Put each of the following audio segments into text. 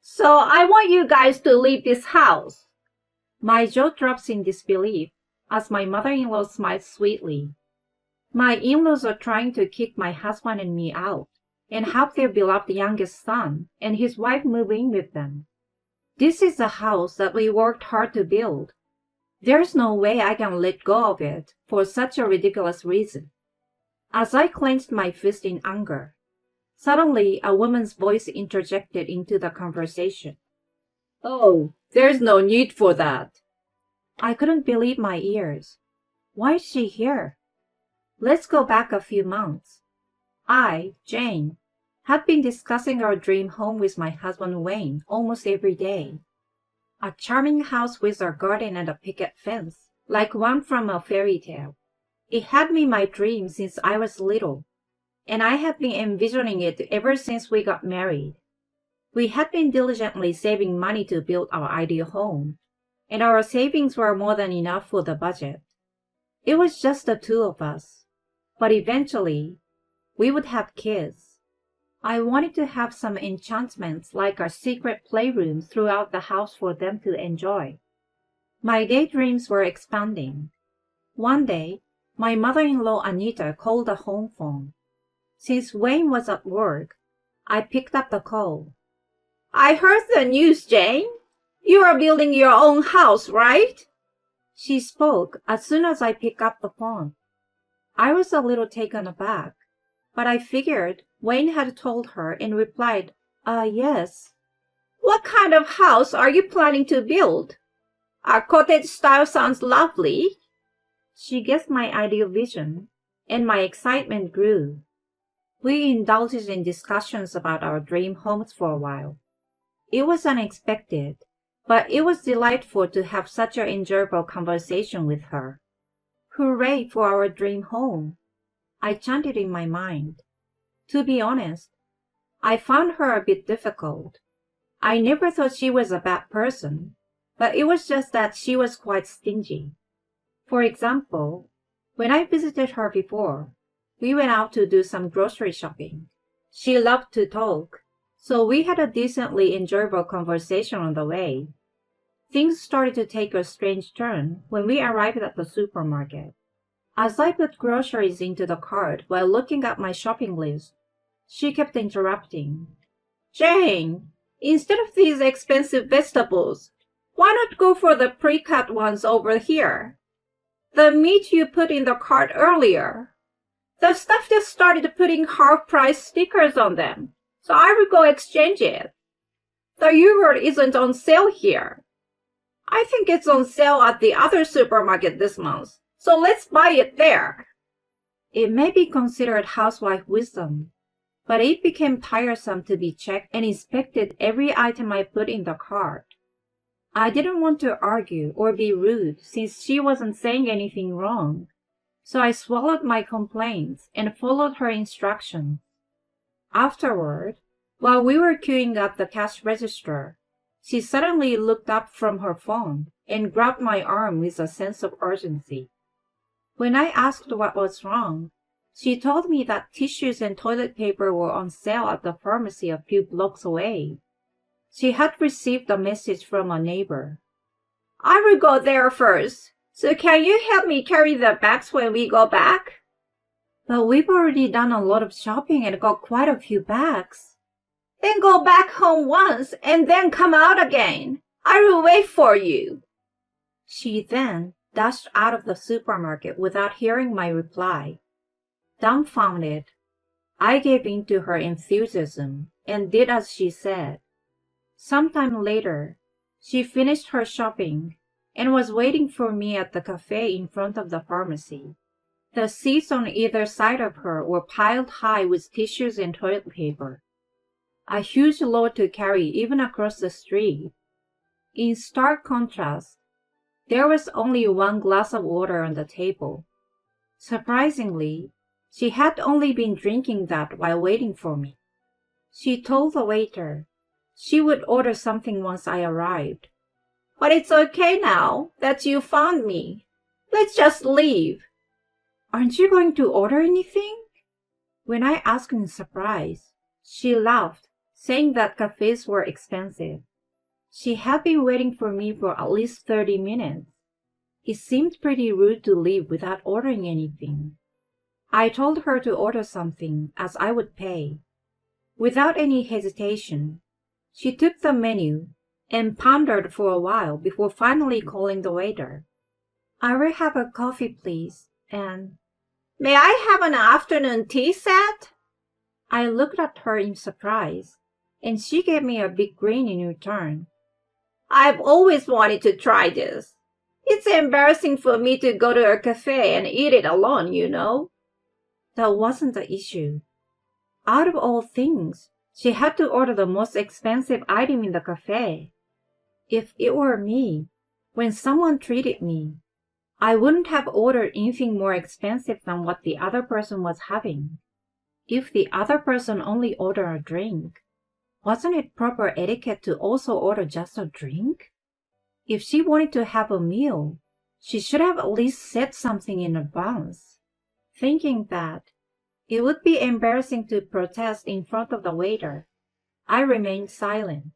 So I want you guys to leave this house. My jaw drops in disbelief as my mother-in-law smiles sweetly. My in-laws are trying to kick my husband and me out and have their beloved youngest son and his wife move in with them. This is a house that we worked hard to build. There's no way I can let go of it for such a ridiculous reason. As I clenched my fist in anger, suddenly a woman's voice interjected into the conversation. Oh, there's no need for that. I couldn't believe my ears. Why is she here? Let's go back a few months. I, Jane, had been discussing our dream home with my husband Wayne almost every day. A charming house with a garden and a picket fence, like one from a fairy tale. It had been my dream since I was little, and I had been envisioning it ever since we got married. We had been diligently saving money to build our ideal home, and our savings were more than enough for the budget. It was just the two of us, but eventually, we would have kids. I wanted to have some enchantments like a secret playroom throughout the house for them to enjoy. My daydreams were expanding. One day, my mother-in-law Anita called the home phone. Since Wayne was at work, I picked up the call. I heard the news, Jane. You are building your own house, right? She spoke as soon as I picked up the phone. I was a little taken aback, but I figured Wayne had told her and replied, yes. What kind of house are you planning to build? A cottage style sounds lovely. She guessed my ideal vision, and my excitement grew. We indulged in discussions about our dream homes for a while. It was unexpected, but it was delightful to have such an enjoyable conversation with her. Hooray for our dream home! I chanted in my mind. To be honest, I found her a bit difficult. I never thought she was a bad person, but it was just that she was quite stingy. For example, when I visited her before, we went out to do some grocery shopping. She loved to talk, so we had a decently enjoyable conversation on the way. Things started to take a strange turn when we arrived at the supermarket. As I put groceries into the cart while looking at my shopping list, she kept interrupting. Jane, instead of these expensive vegetables, why not go for the pre-cut ones over here? The meat you put in the cart earlier. The stuff just started putting half-price stickers on them, so I will go exchange it. The yogurt isn't on sale here. I think it's on sale at the other supermarket this month, so let's buy it there. It may be considered housewife wisdom, but it became tiresome to be checked and inspected every item I put in the cart. I didn't want to argue or be rude since she wasn't saying anything wrong, so I swallowed my complaints and followed her instructions. Afterward, while we were queuing up the cash register, she suddenly looked up from her phone and grabbed my arm with a sense of urgency. When I asked what was wrong, she told me that tissues and toilet paper were on sale at the pharmacy a few blocks away. She had received a message from a neighbor. I will go there first, so can you help me carry the bags when we go back? But we've already done a lot of shopping and got quite a few bags. Then go back home once and then come out again. I will wait for you. She then dashed out of the supermarket without hearing my reply. Dumbfounded, I gave in to her enthusiasm and did as she said. Sometime later, she finished her shopping and was waiting for me at the cafe in front of the pharmacy. The seats on either side of her were piled high with tissues and toilet paper. A huge load to carry even across the street. In stark contrast, there was only one glass of water on the table. Surprisingly, she had only been drinking that while waiting for me. She told the waiter she would order something once I arrived. But it's okay now that you found me. Let's just leave. Aren't you going to order anything? When I asked in surprise, she laughed, saying that cafes were expensive. She had been waiting for me for at least 30 minutes. It seemed pretty rude to leave without ordering anything. I told her to order something, as I would pay. Without any hesitation, she took the menu and pondered for a while before finally calling the waiter. "I will have a coffee, please, and—" "May I have an afternoon tea set?" I looked at her in surprise, and she gave me a big grin in return. "I've always wanted to try this. It's embarrassing for me to go to a cafe and eat it alone, you know." That wasn't the issue. Out of all things, she had to order the most expensive item in the cafe. If it were me, when someone treated me, I wouldn't have ordered anything more expensive than what the other person was having. If the other person only ordered a drink, wasn't it proper etiquette to also order just a drink? If she wanted to have a meal, she should have at least said something in advance. Thinking that it would be embarrassing to protest in front of the waiter, I remained silent.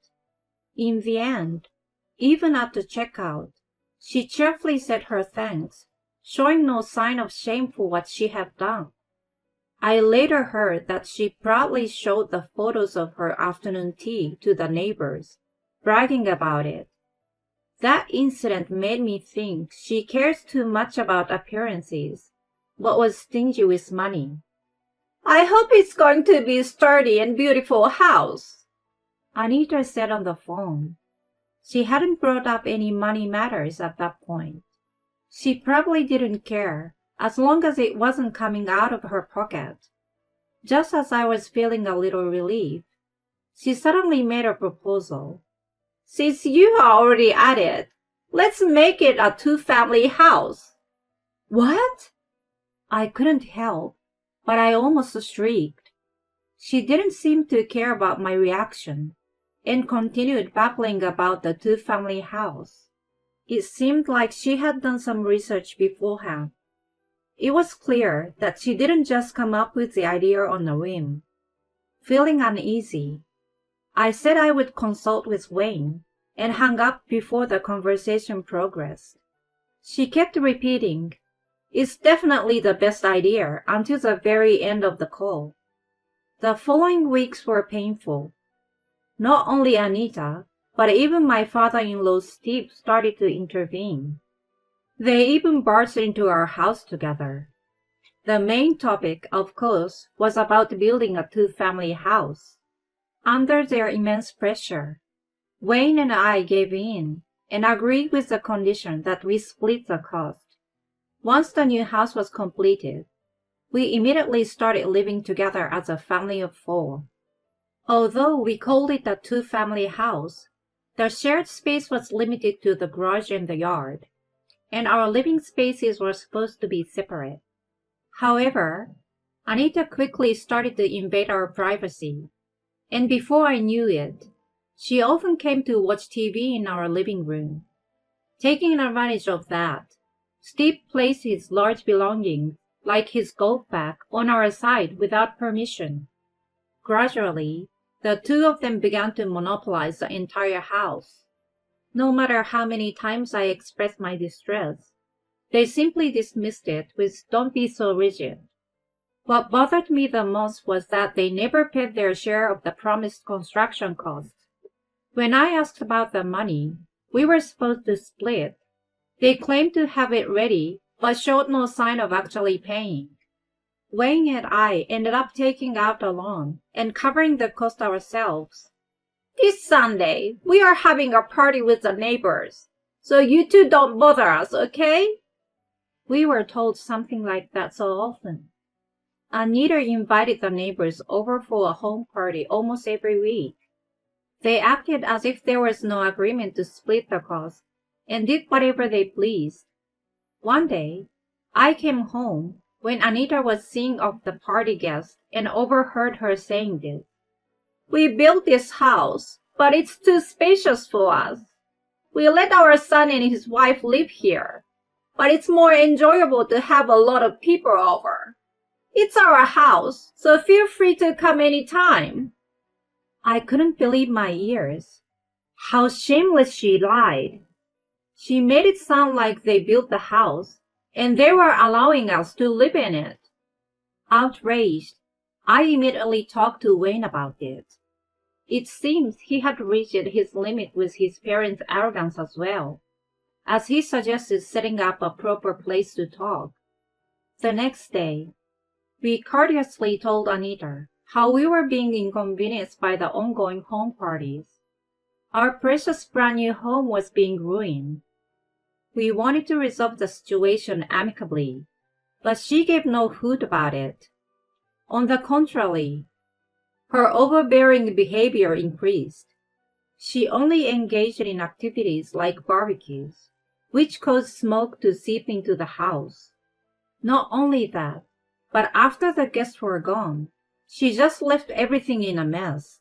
In the end, even at the checkout, she cheerfully said her thanks, showing no sign of shame for what she had done. I later heard that she proudly showed the photos of her afternoon tea to the neighbors, bragging about it. That incident made me think she cares too much about appearances, but was stingy with money. "I hope it's going to be a sturdy and beautiful house," Anita said on the phone. She hadn't brought up any money matters at that point. She probably didn't care, as long as it wasn't coming out of her pocket. Just as I was feeling a little relief, she suddenly made a proposal. "Since you are already at it, let's make it a two-family house." "What?" I couldn't help, but I almost shrieked. She didn't seem to care about my reaction, and continued babbling about the two-family house. It seemed like she had done some research beforehand. It was clear that she didn't just come up with the idea on a whim. Feeling uneasy, I said I would consult with Wayne, and hung up before the conversation progressed. She kept repeating, "It's definitely the best idea," until the very end of the call. The following weeks were painful. Not only Anita, but even my father-in-law Steve started to intervene. They even barged into our house together. The main topic, of course, was about building a two-family house. Under their immense pressure, Wayne and I gave in and agreed with the condition that we split the cost. Once the new house was completed, we immediately started living together as a family of 4. Although we called it a two-family house, the shared space was limited to the garage and the yard, and our living spaces were supposed to be separate. However, Anita quickly started to invade our privacy, and before I knew it, she often came to watch TV in our living room. Taking advantage of that, Steve placed his large belongings, like his golf bag, on our side without permission. Gradually, the two of them began to monopolize the entire house. No matter how many times I expressed my distress, they simply dismissed it with "Don't be so rigid." What bothered me the most was that they never paid their share of the promised construction costs. When I asked about the money we were supposed to split, they claimed to have it ready, but showed no sign of actually paying. Wayne and I ended up taking out a loan and covering the cost ourselves. "This Sunday, we are having a party with the neighbors, so you two don't bother us, okay?" We were told something like that so often. Anita invited the neighbors over for a home party almost every week. They acted as if there was no agreement to split the cost, and did whatever they pleased. One day, I came home when Anita was seeing off the party guests and overheard her saying this. "We built this house, but it's too spacious for us. We let our son and his wife live here, but it's more enjoyable to have a lot of people over. It's our house, so feel free to come anytime." I couldn't believe my ears. How shameless she lied. She made it sound like they built the house, and they were allowing us to live in it. Outraged, I immediately talked to Wayne about it. It seems he had reached his limit with his parents' arrogance as well, as he suggested setting up a proper place to talk. The next day, we courteously told Anita how we were being inconvenienced by the ongoing home parties. Our precious brand new home was being ruined. We wanted to resolve the situation amicably, but she gave no hoot about it. On the contrary, her overbearing behavior increased. She only engaged in activities like barbecues, which caused smoke to seep into the house. Not only that, but after the guests were gone, she just left everything in a mess.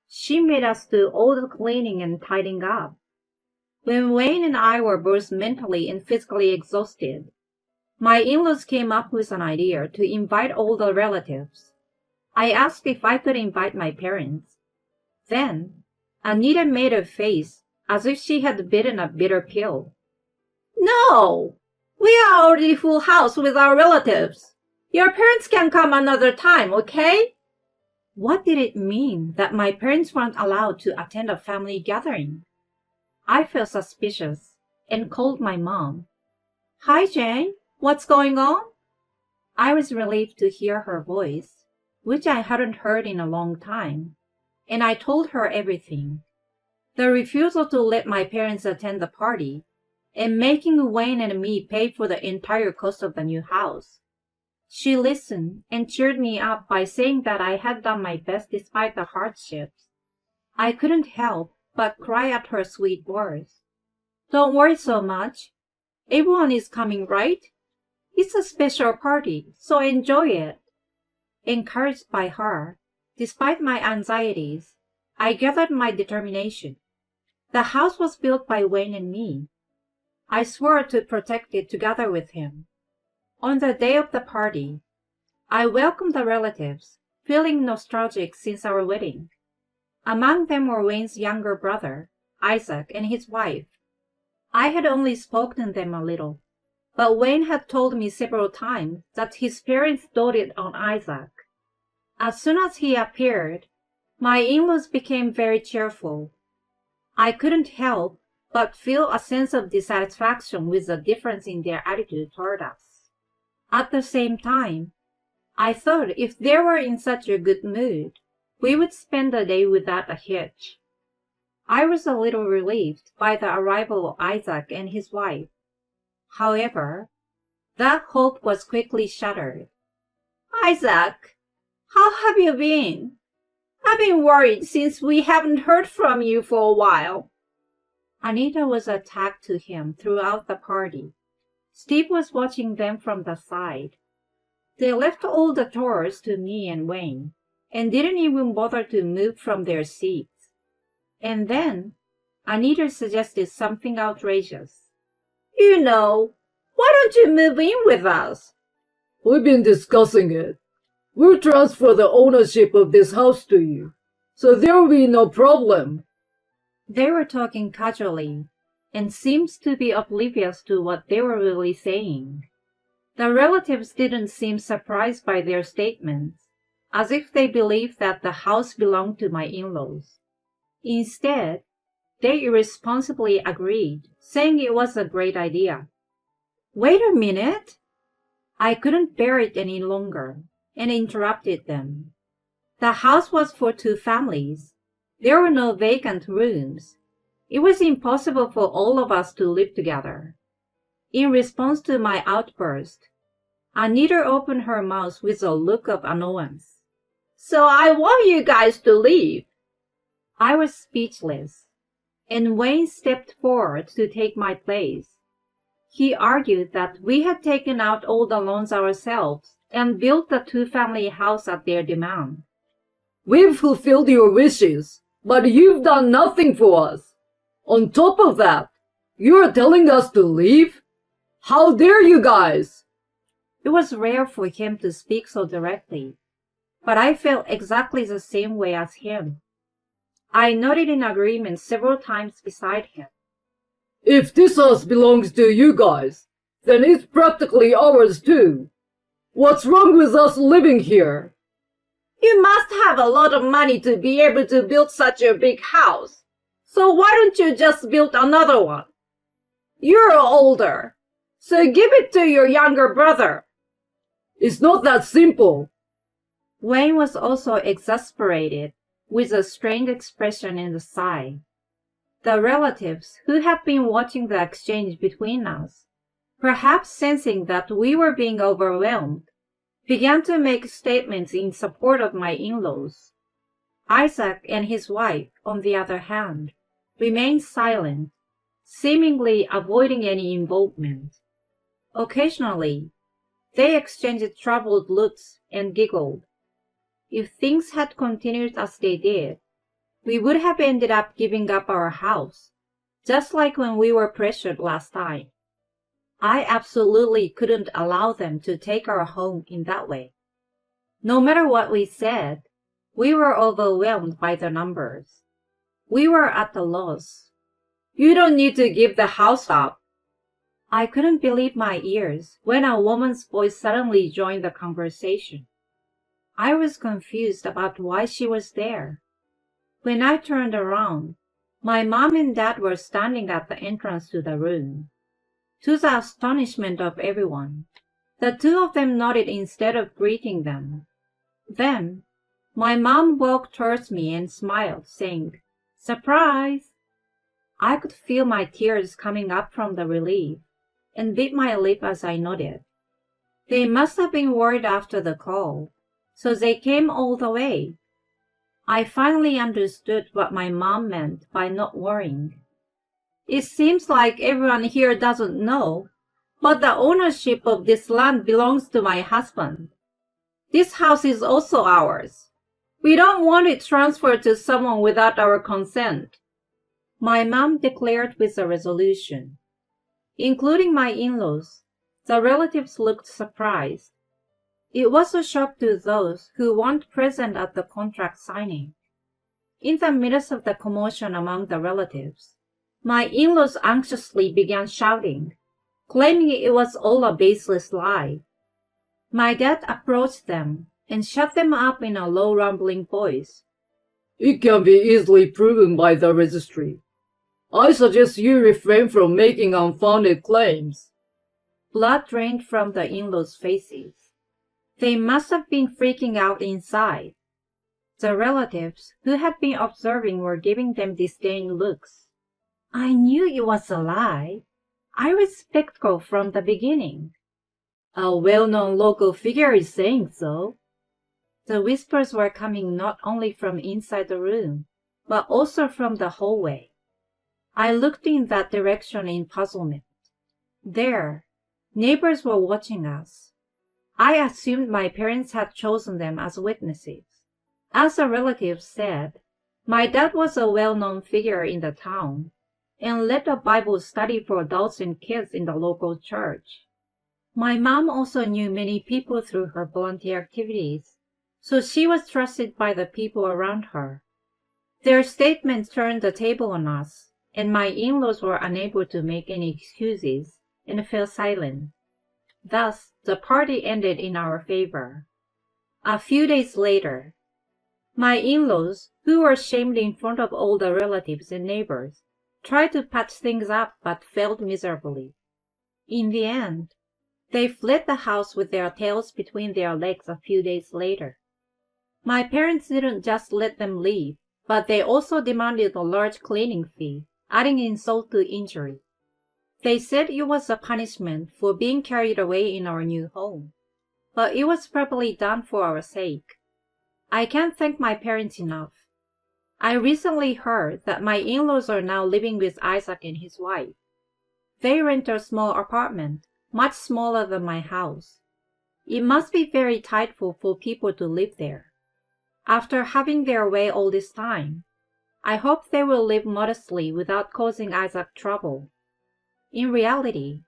She made us do all the cleaning and tidying up. When Wayne and I were both mentally and physically exhausted, my in-laws came up with an idea to invite all the relatives. I asked if I could invite my parents. Then, Anita made a face as if she had bitten a bitter pill. No! We are already full house with our relatives. Your parents can come another time, okay? What did it mean that my parents weren't allowed to attend a family gathering? I felt suspicious and called my mom. Hi, Jane. What's going on? I was relieved to hear her voice, which I hadn't heard in a long time, and I told her everything. The refusal to let my parents attend the party, and making Wayne and me pay for the entire cost of the new house. She listened and cheered me up by saying that I had done my best despite the hardships. I couldn't help but cry at her sweet words. Don't worry so much. Everyone is coming, right? It's a special party, so enjoy it. Encouraged by her, despite my anxieties, I gathered my determination. The house was built by Wayne and me. I swore to protect it together with him. On the day of the party, I welcomed the relatives, feeling nostalgic since our wedding. Among them were Wayne's younger brother, Isaac, and his wife. I had only spoken to them a little, but Wayne had told me several times that his parents doted on Isaac. As soon as he appeared, my in-laws became very cheerful. I couldn't help but feel a sense of dissatisfaction with the difference in their attitude toward us. At the same time, I thought if they were in such a good mood, we would spend the day without a hitch. I was a little relieved by the arrival of Isaac and his wife. However, that hope was quickly shattered. Isaac, how have you been? I've been worried since we haven't heard from you for a while. Anita was attached to him throughout the party. Steve was watching them from the side. They left all the chores to me and Wayne, and didn't even bother to move from their seats. And then, Anita suggested something outrageous. You know, why don't you move in with us? We've been discussing it. We'll transfer the ownership of this house to you, so there will be no problem. They were talking casually, and seemed to be oblivious to what they were really saying. The relatives didn't seem surprised by their statements, as if they believed that the house belonged to my in-laws. Instead, they irresponsibly agreed, saying it was a great idea. Wait a minute! I couldn't bear it any longer, and interrupted them. The house was for 2 families. There were no vacant rooms. It was impossible for all of us to live together. In response to my outburst, Anita opened her mouth with a look of annoyance. So I want you guys to leave. I was speechless, and Wayne stepped forward to take my place. He argued that we had taken out all the loans ourselves and built the 2-family house at their demand. We've fulfilled your wishes, but you've done nothing for us. On top of that, you're telling us to leave? How dare you guys? It was rare for him to speak so directly, but I felt exactly the same way as him. I nodded in agreement several times beside him. If this house belongs to you guys, then it's practically ours too. What's wrong with us living here? You must have a lot of money to be able to build such a big house. So why don't you just build another one? You're older, so give it to your younger brother. It's not that simple. Wayne was also exasperated, with a strained expression in the sigh. The relatives, who had been watching the exchange between us, perhaps sensing that we were being overwhelmed, began to make statements in support of my in-laws. Isaac and his wife, on the other hand, remained silent, seemingly avoiding any involvement. Occasionally, they exchanged troubled looks and giggled. If things had continued as they did, we would have ended up giving up our house, just like when we were pressured last time. I absolutely couldn't allow them to take our home in that way. No matter what we said, we were overwhelmed by the numbers. We were at a loss. You don't need to give the house up. I couldn't believe my ears when a woman's voice suddenly joined the conversation. I was confused about why she was there. When I turned around, my mom and dad were standing at the entrance to the room. To the astonishment of everyone, the two of them nodded instead of greeting them. Then, my mom walked towards me and smiled, saying, "Surprise!" I could feel my tears coming up from the relief, and bit my lip as I nodded. They must have been worried after the call, so they came all the way. I finally understood what my mom meant by not worrying. It seems like everyone here doesn't know, but the ownership of this land belongs to my husband. This house is also ours. We don't want it transferred to someone without our consent, my mom declared with a resolution. Including my in-laws, the relatives looked surprised. It was a shock to those who weren't present at the contract signing. In the midst of the commotion among the relatives, my in-laws anxiously began shouting, claiming it was all a baseless lie. My dad approached them and shut them up in a low rumbling voice. It can be easily proven by the registry. I suggest you refrain from making unfounded claims. Blood drained from the in-laws' faces. They must have been freaking out inside. The relatives who had been observing were giving them disdained looks. I knew it was a lie. I was skeptical from the beginning. A well-known local figure is saying so. The whispers were coming not only from inside the room, but also from the hallway. I looked in that direction in puzzlement. There, neighbors were watching us. I assumed my parents had chosen them as witnesses. As a relative said, my dad was a well-known figure in the town and led a Bible study for adults and kids in the local church. My mom also knew many people through her volunteer activities, so she was trusted by the people around her. Their statements turned the table on us, and my in-laws were unable to make any excuses and fell silent. Thus, the party ended in our favor. A few days later, my in-laws, who were shamed in front of all the relatives and neighbors, tried to patch things up but failed miserably. In the end, they fled the house with their tails between their legs a few days later. My parents didn't just let them leave, but they also demanded a large cleaning fee, adding insult to injury. They said it was a punishment for being carried away in our new home, but it was probably done for our sake. I can't thank my parents enough. I recently heard that my in-laws are now living with Isaac and his wife. They rent a small apartment, much smaller than my house. It must be very tight for people to live there. After having their way all this time, I hope they will live modestly without causing Isaac trouble. In reality,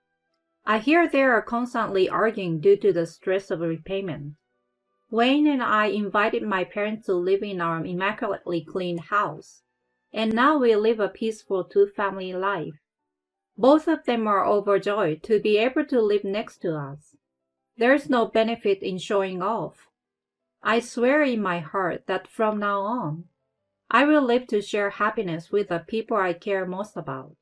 I hear they are constantly arguing due to the stress of repayment. Wayne and I invited my parents to live in our immaculately cleaned house, and now we live a peaceful two-family life. Both of them are overjoyed to be able to live next to us. There's no benefit in showing off. I swear in my heart that from now on, I will live to share happiness with the people I care most about.